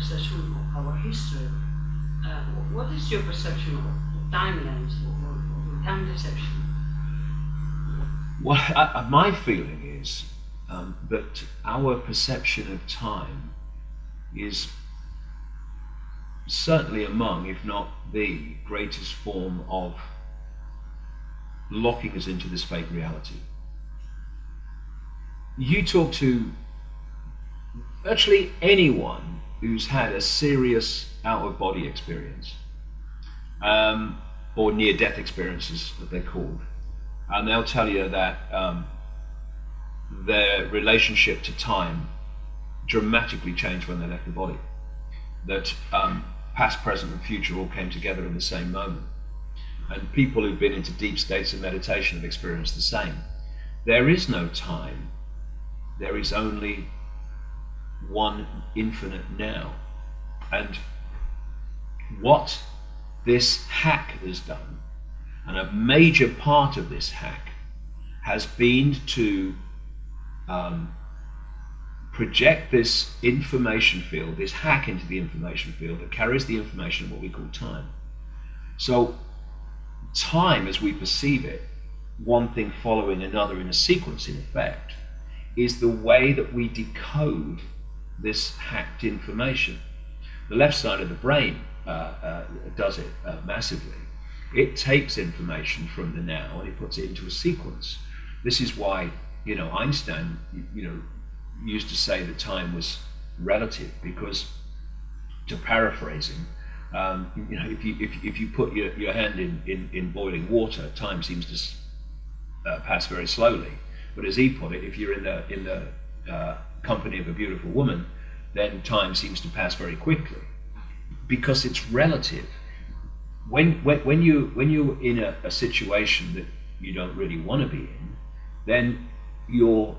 perception of our history. What is your perception of timelines or time perception? Well, my feeling is that our perception of time is certainly among, if not the greatest form of locking us into this fake reality. You talk to virtually anyone who's had a serious out-of-body experience, or near-death experiences that they're called, and they'll tell you that their relationship to time dramatically changed when they left the body. That past, present and future all came together in the same moment. And people who've been into deep states of meditation have experienced the same. There is no time. There is only one infinite now. And what this hack has done, and a major part of this hack, has been to project this information field, this hack into the information field that carries the information of what we call time. So time, as we perceive it, one thing following another in a sequence, in effect, is the way that we decode this hacked information. The left side of the brain does it massively. It takes information from the now and it puts it into a sequence. This is why, Einstein, used to say that time was relative, because, to paraphrase him, if you put your hand in boiling water, time seems to pass very slowly. But as he put it, if you're in the company of a beautiful woman, then time seems to pass very quickly, because it's relative. When you're in a situation that you don't really want to be in, then your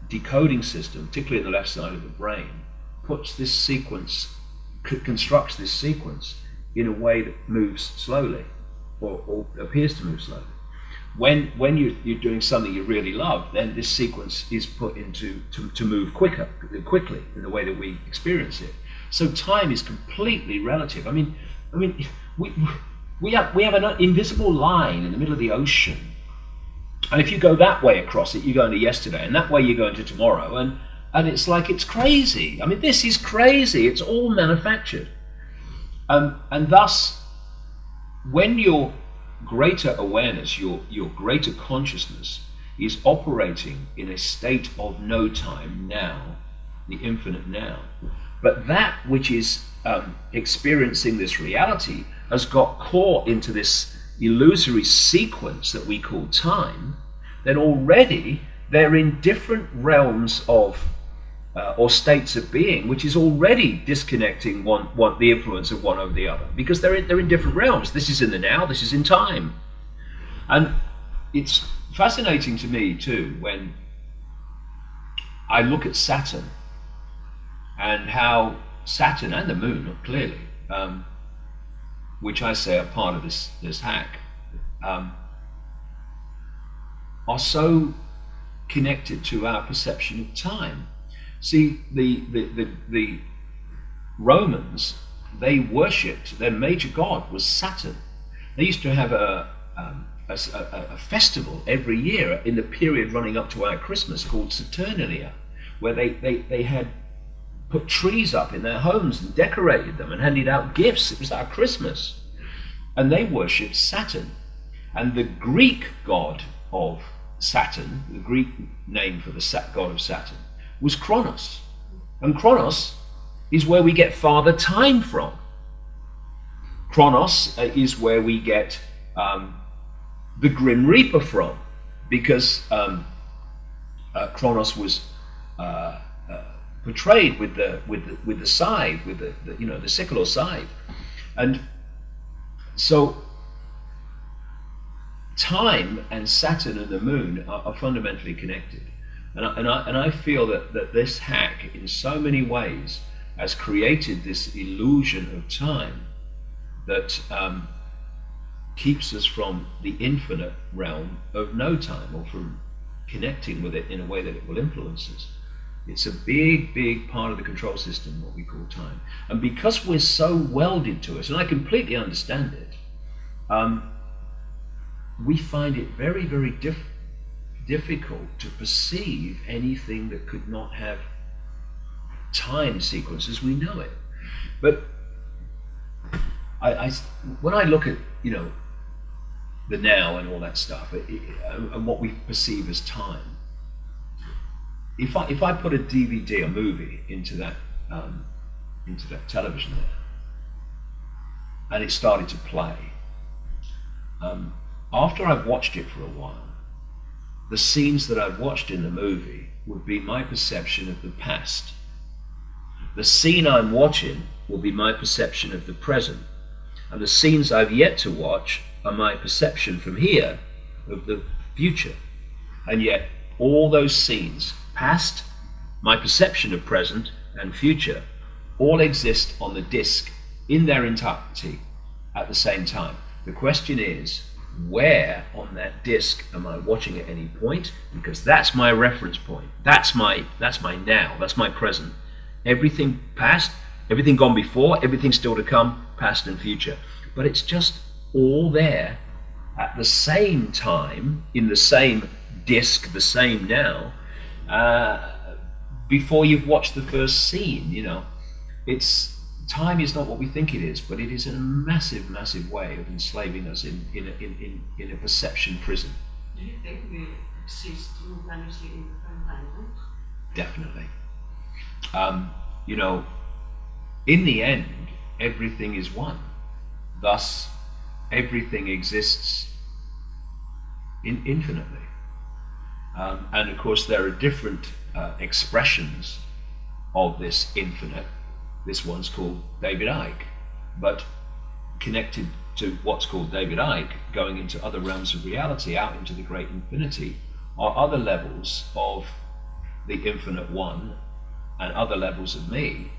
decoding system, particularly in the left side of the brain, puts this sequence, constructs this sequence in a way that moves slowly, or appears to move slowly. When you're doing something you really love, then this sequence is put into to move quickly in the way that we experience it. So time is completely relative. I mean, we have an invisible line in the middle of the ocean, and if you go that way across it, you go into yesterday, and that way you go into tomorrow, and it's like, it's crazy. I mean, this is crazy. It's all manufactured, and thus, when your greater awareness, your greater consciousness is operating in a state of no time now, the infinite now, but that which is experiencing this reality has got caught into this illusory sequence that we call time, then already they're in different realms of or states of being, which is already disconnecting the influence of one over the other, because they're in different realms. This is in the now, this is in time. And it's fascinating to me too when I look at Saturn, and how Saturn and the moon, clearly, which I say are part of this hack, are so connected to our perception of time. See, the Romans, they worshipped, their major god was Saturn. They used to have a festival every year in the period running up to our Christmas called Saturnalia, where they had put trees up in their homes and decorated them and handed out gifts. It was our Christmas. And they worshipped Saturn. And the Greek god of Saturn, the Greek name for the god of Saturn, was Kronos. And Kronos is where we get Father Time from. Kronos is where we get the Grim Reaper from, because Kronos was portrayed with the scythe, with the sickle or scythe, and so time and Saturn and the moon are fundamentally connected, and I feel that this hack in so many ways has created this illusion of time that keeps us from the infinite realm of no time, or from connecting with it in a way that it will influence us. It's a big, big part of the control system, what we call time. And because we're so welded to it, and I completely understand it, we find it very, very difficult to perceive anything that could not have time sequence as we know it. But when I look at, you know, the now and all that stuff, and what we perceive as time, if I put a DVD, a movie, into that television there, and it started to play, after I've watched it for a while, the scenes that I've watched in the movie would be my perception of the past. The scene I'm watching will be my perception of the present, and the scenes I've yet to watch are my perception from here of the future. And yet all those scenes, past, my perception of present, and future, all exist on the disc in their entirety at the same time. The question is, where on that disc am I watching at any point? Because that's my reference point. That's my now. That's my present. Everything past, everything gone before, everything still to come, past and future. But it's just all there at the same time, in the same disc, the same now, before you've watched the first scene. You know, time is not what we think it is, but it is a massive, massive way of enslaving us in a perception prison. Do you think we exist simultaneously in different time zones? Definitely. You know, in the end, everything is one. Thus, everything exists infinitely. And of course, there are different expressions of this infinite. This one's called David Icke, but connected to what's called David Icke, going into other realms of reality, out into the great infinity, are other levels of the infinite one and other levels of me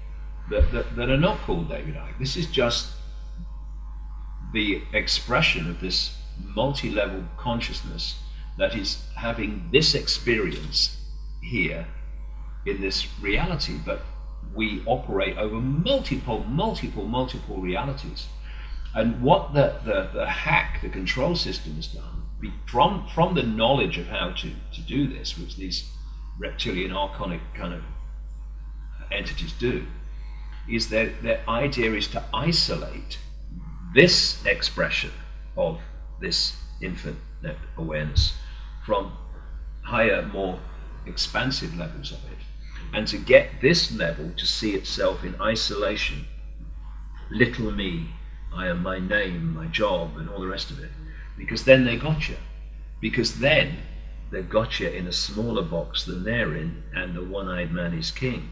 that are not called David Icke. This is just the expression of this multi-level consciousness that is having this experience here in this reality, but we operate over multiple realities. And what the hack, the control system has done, from the knowledge of how to do this, which these reptilian archonic kind of entities do, is that their idea is to isolate this expression of this infinite awareness from higher, more expansive levels of it, and to get this level to see itself in isolation. Little me, I am my name, my job, and all the rest of it. Because then they got you. Because then they've got you in a smaller box than they're in, and the one-eyed man is king.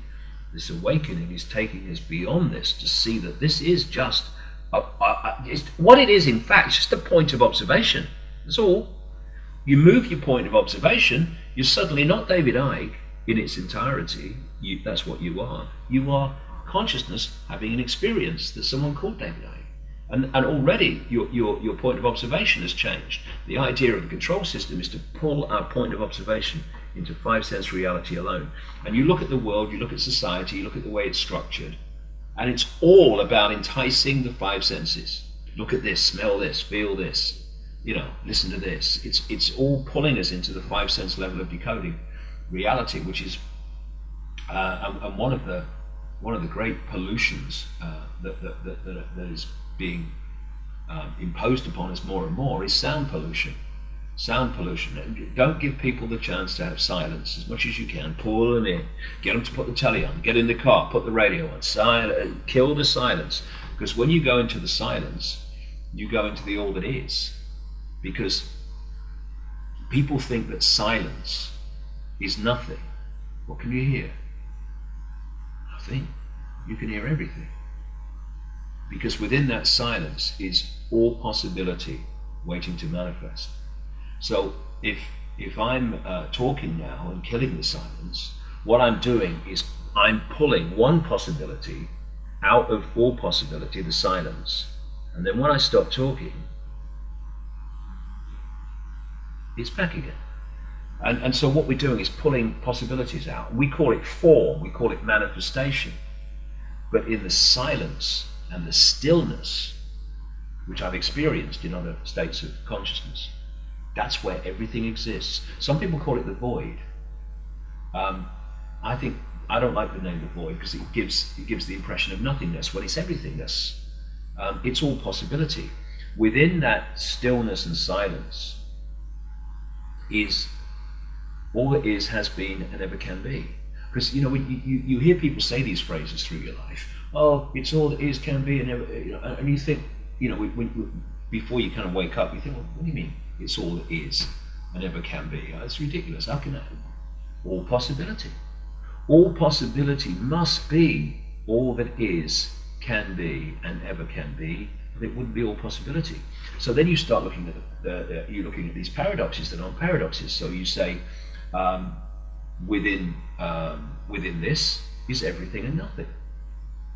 This awakening is taking us beyond this to see that this is just what it is. In fact, it's just a point of observation. That's all. You move your point of observation, you're suddenly not David Icke in its entirety. That's what you are. You are consciousness having an experience that someone called David Icke. And already your point of observation has changed. The idea of the control system is to pull our point of observation into five-sense reality alone. And you look at the world, you look at society, you look at the way it's structured, and it's all about enticing the five senses. Look at this, smell this, feel this, you know, listen to this. It's all pulling us into the five-sense level of decoding reality, which is and one of the great pollutions that is being imposed upon us more and more is sound pollution. Sound pollution. And don't give people the chance to have silence as much as you can. Pull them in. Get them to put the telly on. Get in the car. Put the radio on. Kill the silence. Because when you go into the silence, you go into the all that is. Because people think that silence is nothing. What can you hear? Nothing. You can hear everything. Because within that silence is all possibility waiting to manifest. So if I'm talking now and killing the silence, what I'm doing is I'm pulling one possibility out of all possibility, the silence. And then when I stop talking, it's back again. And so what we're doing is pulling possibilities out. We call it form, we call it manifestation. But in the silence and the stillness, which I've experienced in other states of consciousness, that's where everything exists. Some people call it the void. I don't like the name the void because it gives the impression of nothingness when it's everythingness. It's all possibility. Within that stillness and silence is all that is, has been, and ever can be. Because when you hear people say these phrases through your life. Oh, it's all that is, can be, and ever. And you think, before you kind of wake up, you think, well, what do you mean? It's all that is and ever can be. That's ridiculous. How can that? All possibility. All possibility must be all that is, can be, and ever can be. It wouldn't be all possibility. So then you start looking at you're looking at these paradoxes that aren't paradoxes. So you say, within this is everything and nothing.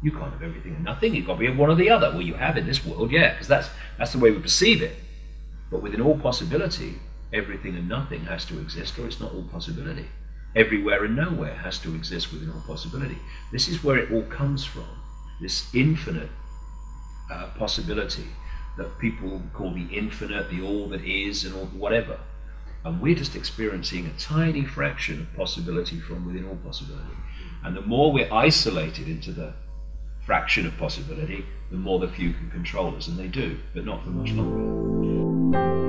You can't have everything and nothing. You've got to be one or the other. Well, you have in this world, yeah, because that's the way we perceive it. But within all possibility, everything and nothing has to exist, or it's not all possibility. Everywhere and nowhere has to exist within all possibility. This is where it all comes from. This infinite possibility that people call the infinite, the all that is, and all whatever. And we're just experiencing a tiny fraction of possibility from within all possibility. And the more we're isolated into the fraction of possibility, the more the few can control us, and they do, but not for much longer.